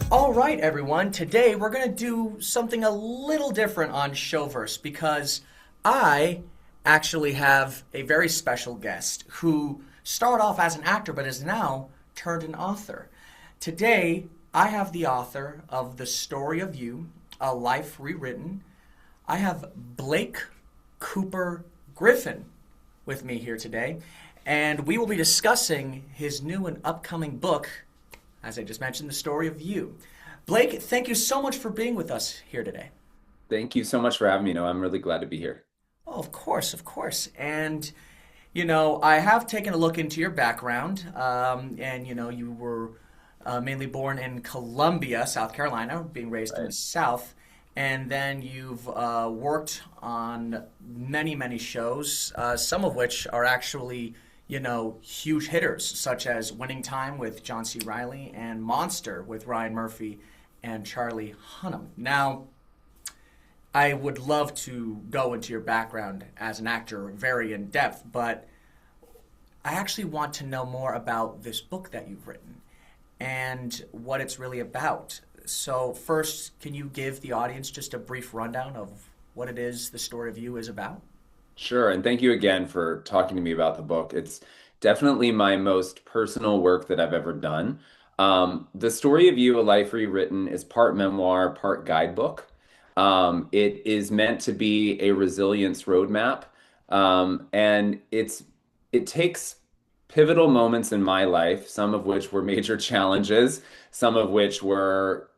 All right, everyone. Today we're going to do something a little different on Showverse because I actually have a very special guest who started off as an actor but is now turned an author. Today, I have the author of The Story of You, A Life Rewritten. I have Blake Cooper Griffin with me here today, and we will be discussing his new and upcoming book, as I just mentioned, The Story of You. Blake, thank you so much for being with us here today. Thank you so much for having me. No, I'm really glad to be here. Oh, of course, of course. And, I have taken a look into your background, and, you were mainly born in Columbia, South Carolina, being raised in the Right. South. And then you've worked on many, many shows, some of which are actually, huge hitters, such as Winning Time with John C. Reilly and Monster with Ryan Murphy and Charlie Hunnam. Now, I would love to go into your background as an actor very in depth, but I actually want to know more about this book that you've written and what it's really about. So, first, can you give the audience just a brief rundown of what it is The Story of You is about? Sure. And thank you again for talking to me about the book. It's definitely my most personal work that I've ever done. The Story of You, A Life Rewritten is part memoir, part guidebook. It is meant to be a resilience roadmap. And it takes pivotal moments in my life, some of which were major challenges, some of which were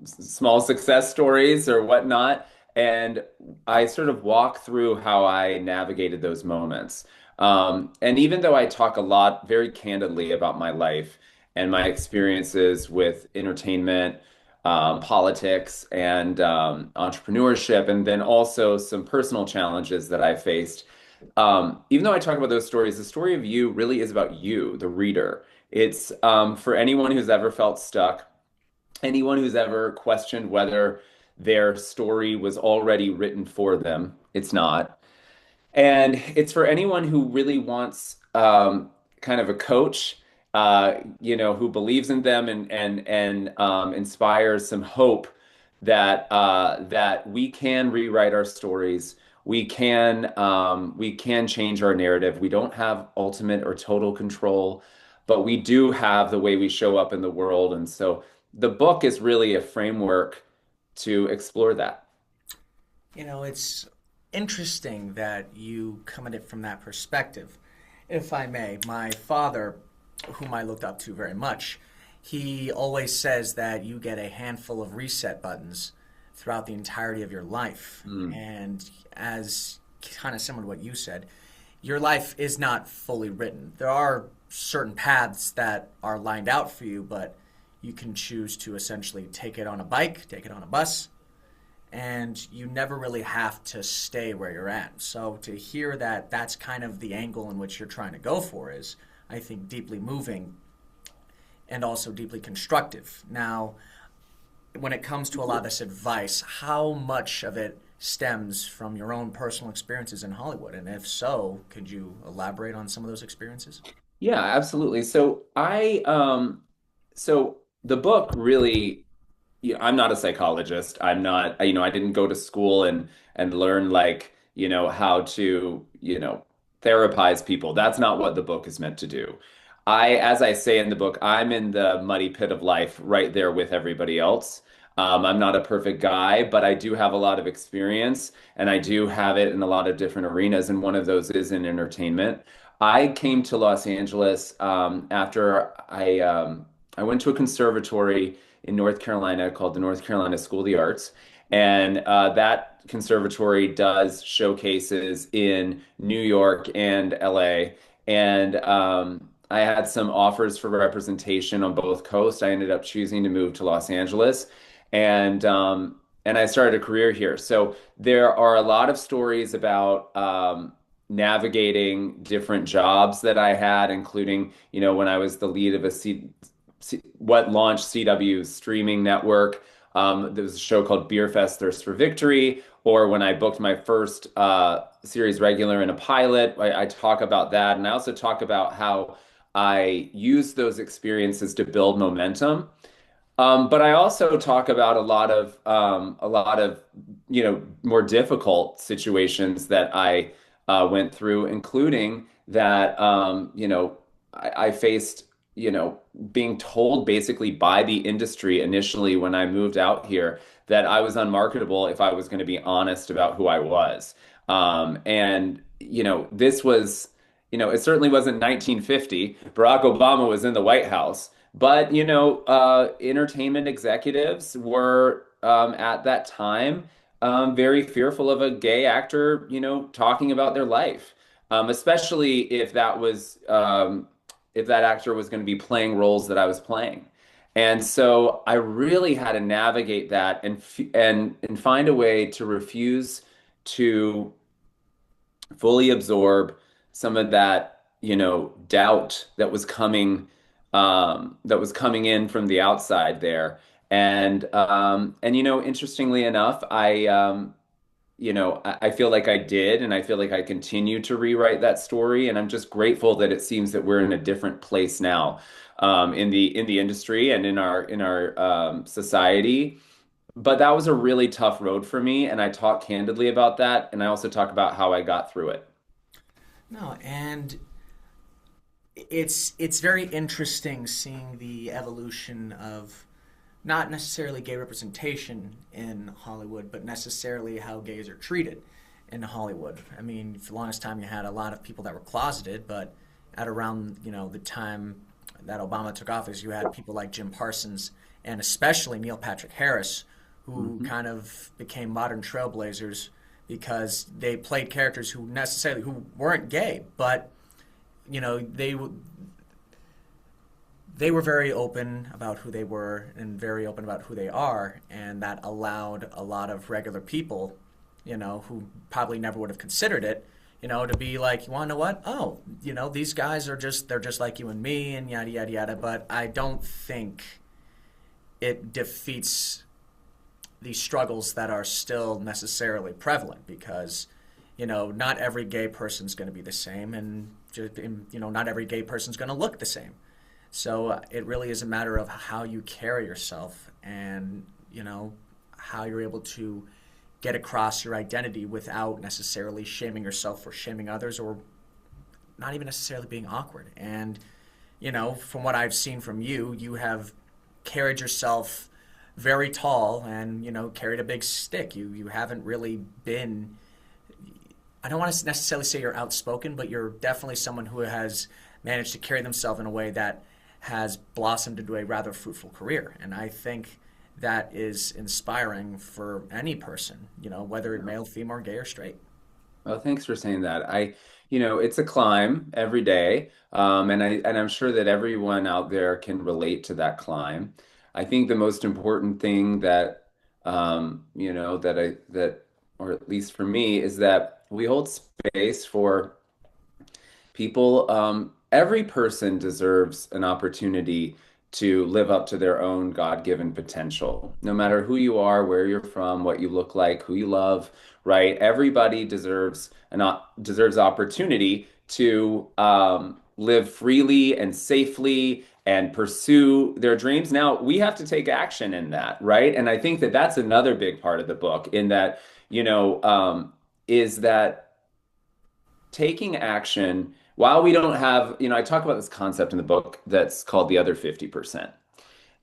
small success stories or whatnot. And I sort of walk through how I navigated those moments. And even though I talk a lot very candidly about my life and my experiences with entertainment, politics, and entrepreneurship, and then also some personal challenges that I faced, even though I talk about those stories, the story of you really is about you, the reader. It's for anyone who's ever felt stuck, anyone who's ever questioned whether their story was already written for them. It's not. And it's for anyone who really wants kind of a coach, who believes in them and inspires some hope that we can rewrite our stories. We can change our narrative. We don't have ultimate or total control, but we do have the way we show up in the world. And so the book is really a framework to explore that. It's interesting that you come at it from that perspective. If I may, my father, whom I looked up to very much, he always says that you get a handful of reset buttons throughout the entirety of your life. Mm. And as kind of similar to what you said, your life is not fully written. There are certain paths that are lined out for you, but you can choose to essentially take it on a bike, take it on a bus, and you never really have to stay where you're at. So to hear that that's kind of the angle in which you're trying to go for is, I think, deeply moving and also deeply constructive. Now, when it comes to a lot of this advice, how much of it stems from your own personal experiences in Hollywood? And if so, could you elaborate on some of those experiences? Yeah, absolutely. So the book really, I'm not a psychologist. I'm not, I didn't go to school and learn like, how to, therapize people. That's not what the book is meant to do. As I say in the book, I'm in the muddy pit of life right there with everybody else. I'm not a perfect guy, but I do have a lot of experience and I do have it in a lot of different arenas. And one of those is in entertainment. I came to Los Angeles after I went to a conservatory in North Carolina called the North Carolina School of the Arts. And that conservatory does showcases in New York and LA. And I had some offers for representation on both coasts. I ended up choosing to move to Los Angeles. And I started a career here. So there are a lot of stories about navigating different jobs that I had, including, when I was the lead of what launched CW's streaming network. There was a show called Beer Fest Thirst for Victory, or when I booked my first series regular in a pilot. I talk about that. And I also talk about how I use those experiences to build momentum. But I also talk about a lot of, more difficult situations that I went through, including that, I faced, being told basically by the industry initially when I moved out here that I was unmarketable if I was going to be honest about who I was. And, this was, it certainly wasn't 1950. Barack Obama was in the White House. But, entertainment executives were at that time very fearful of a gay actor, talking about their life, especially if that actor was going to be playing roles that I was playing. And so I really had to navigate that and find a way to refuse to fully absorb some of that, doubt that was coming in from the outside there. And interestingly enough, I feel like I did, and I feel like I continue to rewrite that story. And I'm just grateful that it seems that we're in a different place now, in the industry and in our society. But that was a really tough road for me, and I talk candidly about that, and I also talk about how I got through it. No, and it's very interesting seeing the evolution of not necessarily gay representation in Hollywood, but necessarily how gays are treated in Hollywood. I mean, for the longest time, you had a lot of people that were closeted, but at around the time that Obama took office, you had people like Jim Parsons and especially Neil Patrick Harris, who Mhm. kind of became modern trailblazers because they played characters who weren't gay, but you know they they were very open about who they were and very open about who they are, and that allowed a lot of regular people, who probably never would have considered it, to be like, you want to know what? Oh, these guys they're just like you and me, and yada yada yada. But I don't think it defeats the struggles that are still necessarily prevalent because, not every gay person's going to be the same, and not every gay person's going to look the same. So it really is a matter of how you carry yourself and, how you're able to get across your identity without necessarily shaming yourself or shaming others or not even necessarily being awkward. And, from what I've seen from you, you have carried yourself very tall and, carried a big stick. You haven't really been, I don't want to necessarily say you're outspoken, but you're definitely someone who has managed to carry themselves in a way that has blossomed into a rather fruitful career. And I think that is inspiring for any person, whether male, female, gay, or straight. Well, thanks for saying that. It's a climb every day, and I'm sure that everyone out there can relate to that climb. I think the most important thing that, or at least for me, is that we hold space for people. Every person deserves an opportunity to live up to their own God-given potential, no matter who you are, where you're from, what you look like, who you love, right? Everybody deserves opportunity to live freely and safely and pursue their dreams. Now, we have to take action in that, right? And I think that that's another big part of the book, in that, is that taking action while we don't have, I talk about this concept in the book that's called the other 50%.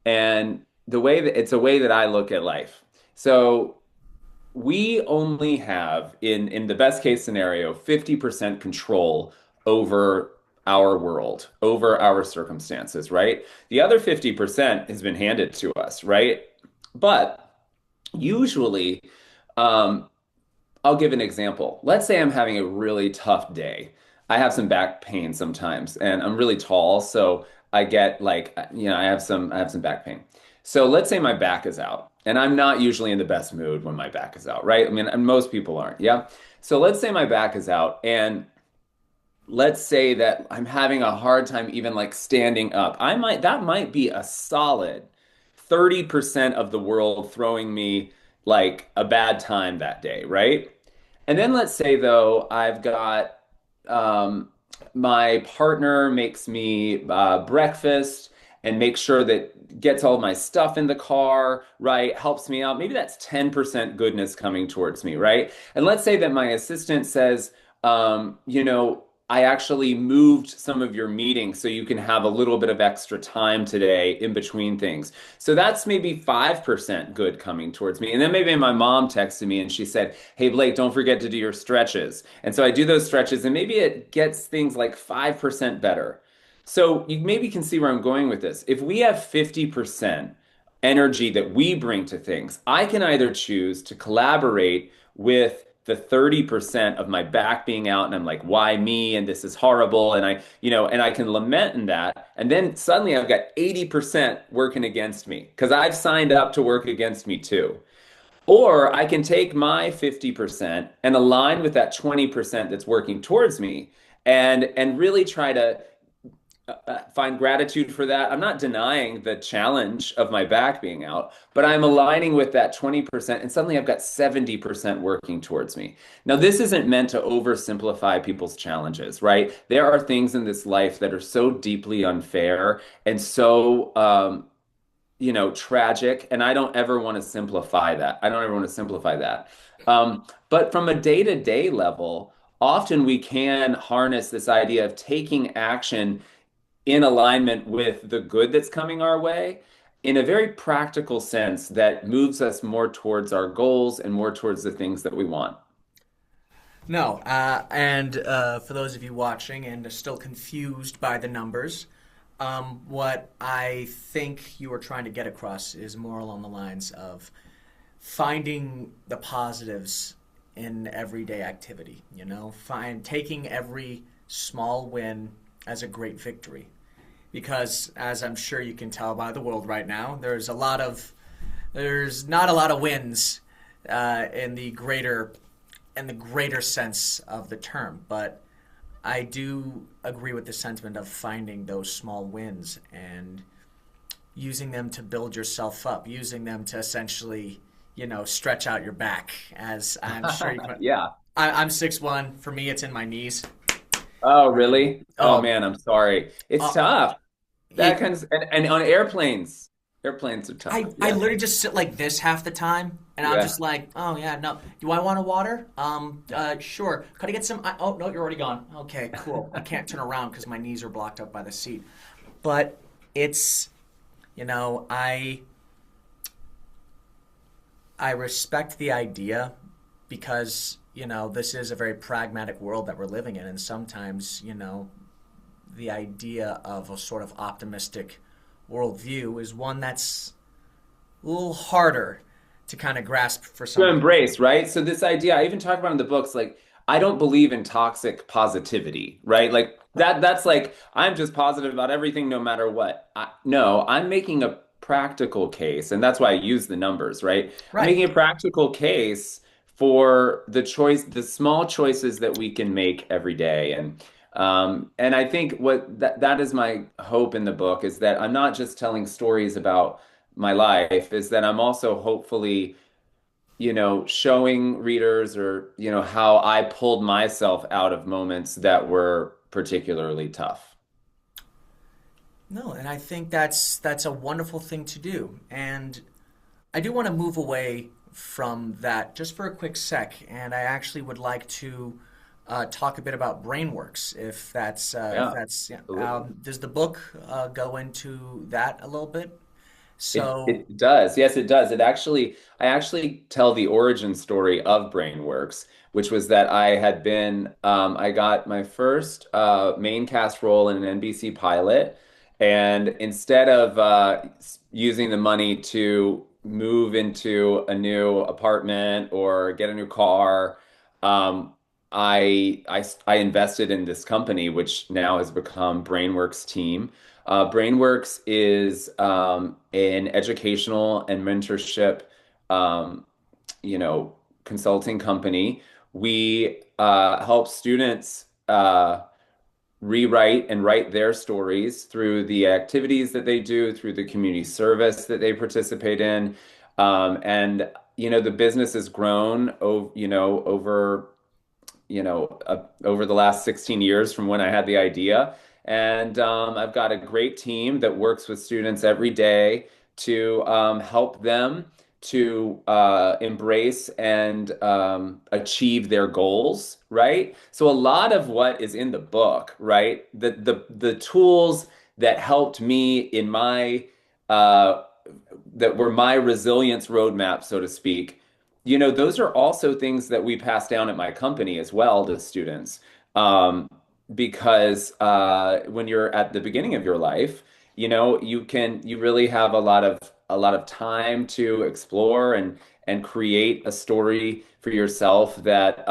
And the way that it's a way that I look at life. So we only have, in the best case scenario, 50% control over our world, over our circumstances, right? The other 50% has been handed to us, right? But usually, um, I'll give an example. Let's say I'm having a really tough day. I have some back pain sometimes, and I'm really tall, so I get like, I have some back pain. So let's say my back is out, and I'm not usually in the best mood when my back is out, right? I mean, and most people aren't, yeah? So let's say my back is out, and let's say that I'm having a hard time even like standing up. That might be a solid 30% of the world throwing me like a bad time that day, right? And then let's say though I've got, my partner makes me breakfast, and make sure that gets all my stuff in the car, right? Helps me out. Maybe that's 10% goodness coming towards me, right? And let's say that my assistant says, I actually moved some of your meetings so you can have a little bit of extra time today in between things. So that's maybe 5% good coming towards me. And then maybe my mom texted me and she said, "Hey, Blake, don't forget to do your stretches." And so I do those stretches and maybe it gets things like 5% better. So you maybe can see where I'm going with this. If we have 50% energy that we bring to things, I can either choose to collaborate with the 30% of my back being out and I'm like, why me? And this is horrible. And I can lament in that. And then suddenly I've got 80% working against me because I've signed up to work against me too. Or I can take my 50% and align with that 20% that's working towards me and really try to find gratitude for that. I'm not denying the challenge of my back being out, but I'm aligning with that 20%, and suddenly I've got 70% working towards me. Now, this isn't meant to oversimplify people's challenges, right? There are things in this life that are so deeply unfair and so tragic, and I don't ever want to simplify that. I don't ever want to simplify that. But from a day-to-day level, often we can harness this idea of taking action in alignment with the good that's coming our way in a very practical sense that moves us more towards our goals and more towards the things that we want. No, and for those of you watching and are still confused by the numbers, what I think you are trying to get across is more along the lines of finding the positives in everyday activity. Taking every small win as a great victory, because as I'm sure you can tell by the world right now, there's not a lot of wins in the greater sense of the term, but I do agree with the sentiment of finding those small wins and using them to build yourself up, using them to essentially, stretch out your back. As I'm sure you can. Yeah. I'm 6'1". For me, it's in my knees. Oh, really? Oh Oh, man, I'm sorry. It's uh, tough. That it, kind of and on airplanes are tough. I Yeah. literally just sit like this half the time, and I'm Yeah. just like, oh yeah, no. Do I want a water? Sure. Could I get some? Oh no, you're already gone. Okay, cool. I can't turn around because my knees are blocked up by the seat. But it's, you know, I respect the idea because, this is a very pragmatic world that we're living in, and sometimes, the idea of a sort of optimistic worldview is one that's a little harder to kind of grasp for To some people. embrace, right? So this idea, I even talk about in the books, like I don't believe in toxic positivity, right? Like that's like I'm just positive about everything no matter what. No, I'm making a practical case, and that's why I use the numbers, right? I'm Right. making a practical case for the small choices that we can make every day. And I think what that is my hope in the book is that I'm not just telling stories about my life, is that I'm also hopefully showing readers or, how I pulled myself out of moments that were particularly tough. No, and I think that's a wonderful thing to do. And I do want to move away from that just for a quick sec, and I actually would like to talk a bit about BrainWorks, if Yeah, that's yeah. absolutely. Does the book go into that a little bit? It So, it does. Yes, it does. I actually tell the origin story of BrainWorks, which was that I got my first main cast role in an NBC pilot, and instead of using the money to move into a new apartment or get a new car, um, I invested in this company, which now has become BrainWorks Team. BrainWorks is an educational and mentorship, um, consulting company. We help students rewrite and write their stories through the activities that they do, through the community service that they participate in. And the business has grown over the last 16 years from when I had the idea. And I've got a great team that works with students every day to help them to embrace and achieve their goals, right? So a lot of what is in the book, right? The tools that helped me in my uh, that were my resilience roadmap, so to speak. Those are also things that we pass down at my company as well to students. Um, because when you're at the beginning of your life, you really have a lot of time to explore and create a story for yourself that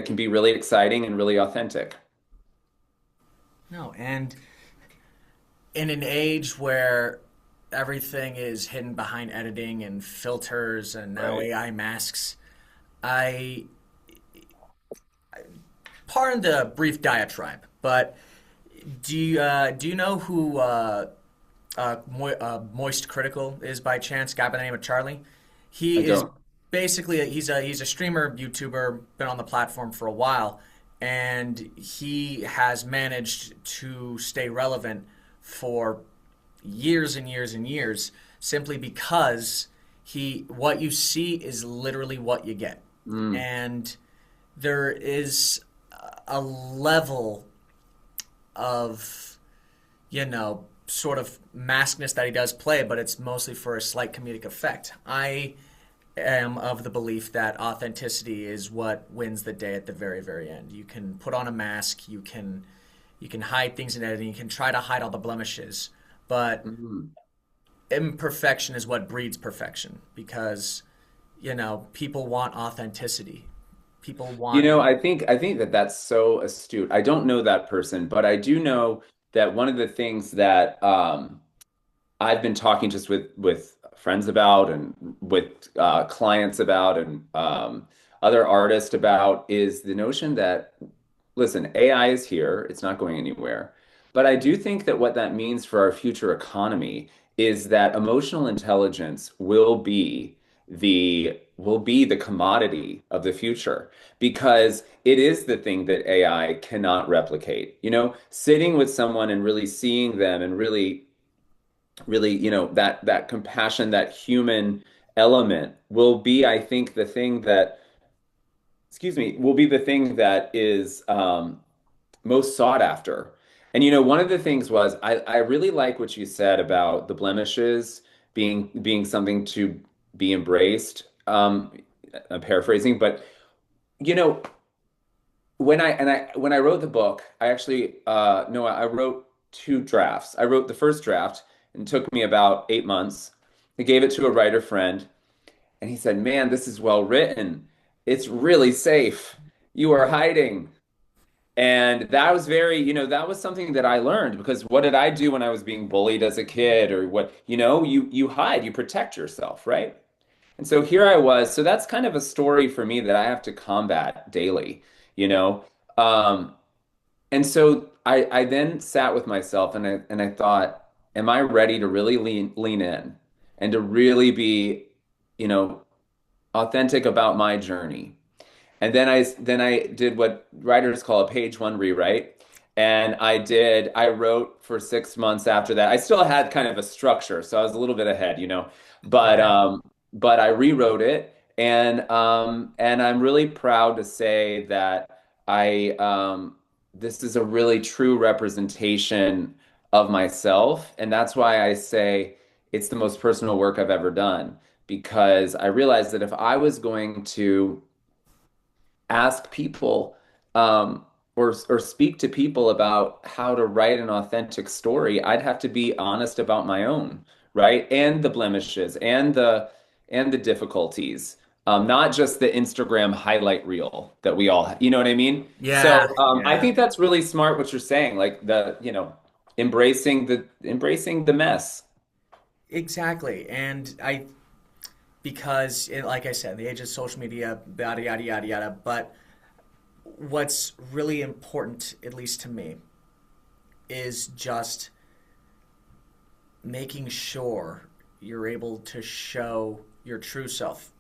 can be really exciting and really authentic. No, and in an age where everything is hidden behind editing and filters and now Right. AI masks, I pardon the brief diatribe, but do you know who Moist Critical is by chance? Guy by the name of Charlie. I He is don't. basically he's a streamer, YouTuber, been on the platform for a while, and he has managed to stay relevant for years and years and years simply because he what you see is literally what you get, Mm. and there is a level of sort of maskness that he does play, but it's mostly for a slight comedic effect. I am of the belief that authenticity is what wins the day at the very, very end. You can put on a mask, you can hide things in editing, you can try to hide all the blemishes, but Mm. imperfection is what breeds perfection because people want authenticity. People want I think that that's so astute. I don't know that person, but I do know that one of the things that I've been talking just with friends about and with clients about and other artists about is the notion that, listen, AI is here, it's not going anywhere. But I do think that what that means for our future economy is that emotional intelligence will be the commodity of the future because it is the thing that AI cannot replicate. Sitting with someone and really seeing them and really, that compassion, that human element will be, I think, the thing that, excuse me, will be the thing that is most sought after. And one of the things was I really like what you said about the blemishes being something to be embraced. I'm paraphrasing, but you know, when I wrote the book, I actually no, I wrote two drafts. I wrote the first draft, and it took me about 8 months. I gave it to a writer friend, and he said, "Man, this is well written. It's really safe. You are hiding." And that was that was something that I learned because what did I do when I was being bullied as a kid or what, you hide, you protect yourself, right? And so here I was. So that's kind of a story for me that I have to combat daily, you know? Um, and so I then sat with myself and I thought, am I ready to really lean in and to really be, you know, authentic about my journey? And then I did what writers call a page one rewrite. And I wrote for 6 months after that. I still had kind of a structure, so I was a little bit ahead, But okay. I rewrote it and I'm really proud to say that I this is a really true representation of myself. And that's why I say it's the most personal work I've ever done. Because I realized that if I was going to ask people or speak to people about how to write an authentic story, I'd have to be honest about my own, right? And the blemishes and the difficulties. Not just the Instagram highlight reel that we all, you know what I mean? So Yeah, I yeah. think that's really smart what you're saying, like embracing the mess. Exactly. And because, like I said, the age of social media, yada, yada, yada, yada. But what's really important, at least to me, is just making sure you're able to show your true self.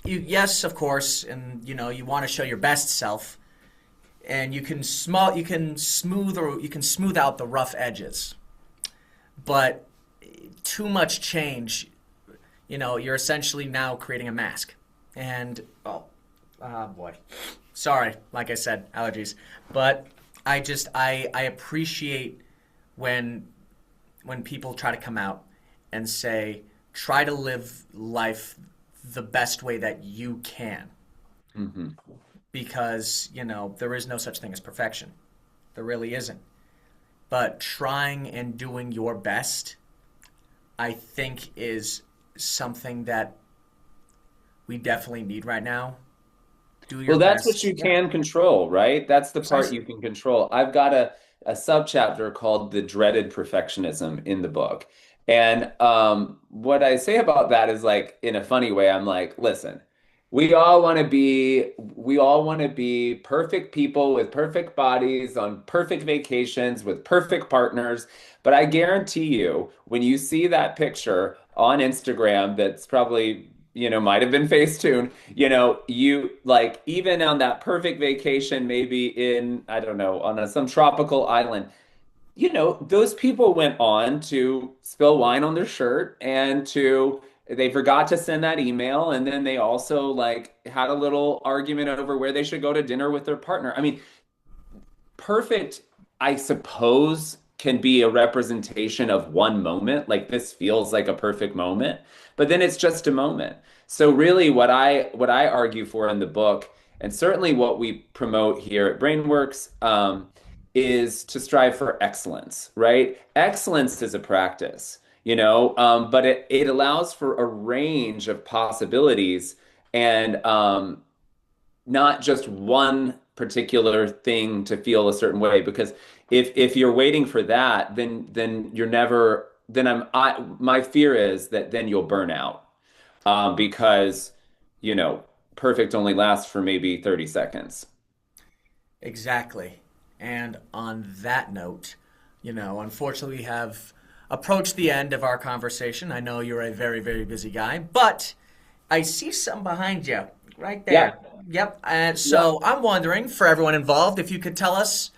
Yes, of course, and you want to show your best self, and you can smooth out the rough edges. But too much change, you're essentially now creating a mask. And oh boy, sorry, like I said, allergies. But I appreciate when people try to come out and say, try to live life the best way that you can, Hmm. because there is no such thing as perfection. There really isn't. But trying and doing your best, I think, is something that we definitely need right now. Do your Well, that's what best. you Yeah, can control, right? That's the part you precisely. can control. I've got a subchapter called The Dreaded Perfectionism in the book. And what I say about that is like in a funny way, I'm like, listen, we all want to be perfect people with perfect bodies on perfect vacations with perfect partners. But I guarantee you, when you see that picture on Instagram that's probably, might have been Facetune, you like even on that perfect vacation, maybe in, I don't know, on some tropical island, those people went on to spill wine on their shirt and they forgot to send that email. And then they also like had a little argument over where they should go to dinner with their partner. I mean, perfect, I suppose, can be a representation of one moment. Like this feels like a perfect moment, but then it's just a moment. So really what I argue for in the book, and certainly what we promote here at Brainworks, is to strive for excellence, right? Excellence is a practice, but it allows for a range of possibilities and not just one particular thing to feel a certain way. Because if you're waiting for that, then you're never. Then my fear is that then you'll burn out, because you know perfect only lasts for maybe 30 seconds. Exactly. And on that note, unfortunately, we have approached the end of our conversation. I know you're a very, very busy guy, but I see some behind you right Yeah, there. Yep. And yeah. so I'm wondering, for everyone involved, if you could tell us,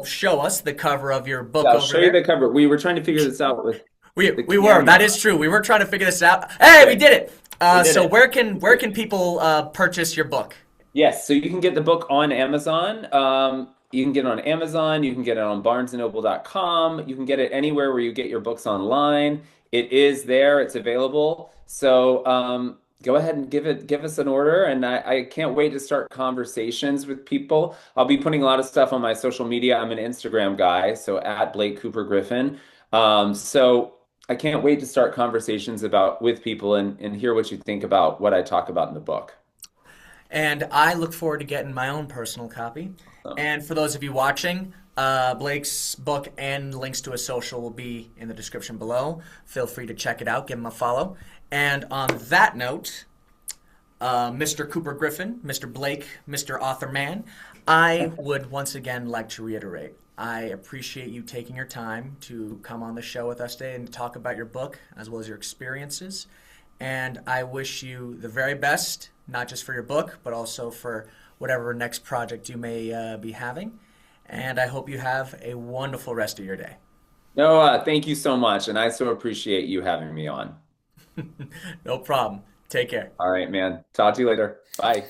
show us the cover of your Yeah, book I'll over show you there. the cover. We were trying to figure this out with We the we were. That camera. is true. We were trying to figure this out. Hey, we Good. did it. We did So it. where can people purchase your book? Yes, so you can get the book on Amazon. You can get it on Amazon. You can get it on barnesandnoble.com. You can get it anywhere where you get your books online. It is there. It's available. So go ahead and give us an order. And I can't wait to start conversations with people. I'll be putting a lot of stuff on my social media. I'm an Instagram guy, so at Blake Cooper Griffin. So I can't wait to start conversations with people and hear what you think about what I talk about in the book. And I look forward to getting my own personal copy. Um, And for those of you watching, Blake's book and links to his social will be in the description below. Feel free to check it out, give him a follow. And on that note, Mr. Cooper Griffin, Mr. Blake, Mr. Author Man, I would once again like to reiterate I appreciate you taking your time to come on the show with us today and talk about your book as well as your experiences. And I wish you the very best, not just for your book, but also for whatever next project you may be having. And I hope you have a wonderful rest of your day. No, thank you so much. And I so appreciate you having me on. No problem. Take care. All right, man. Talk to you later. Bye.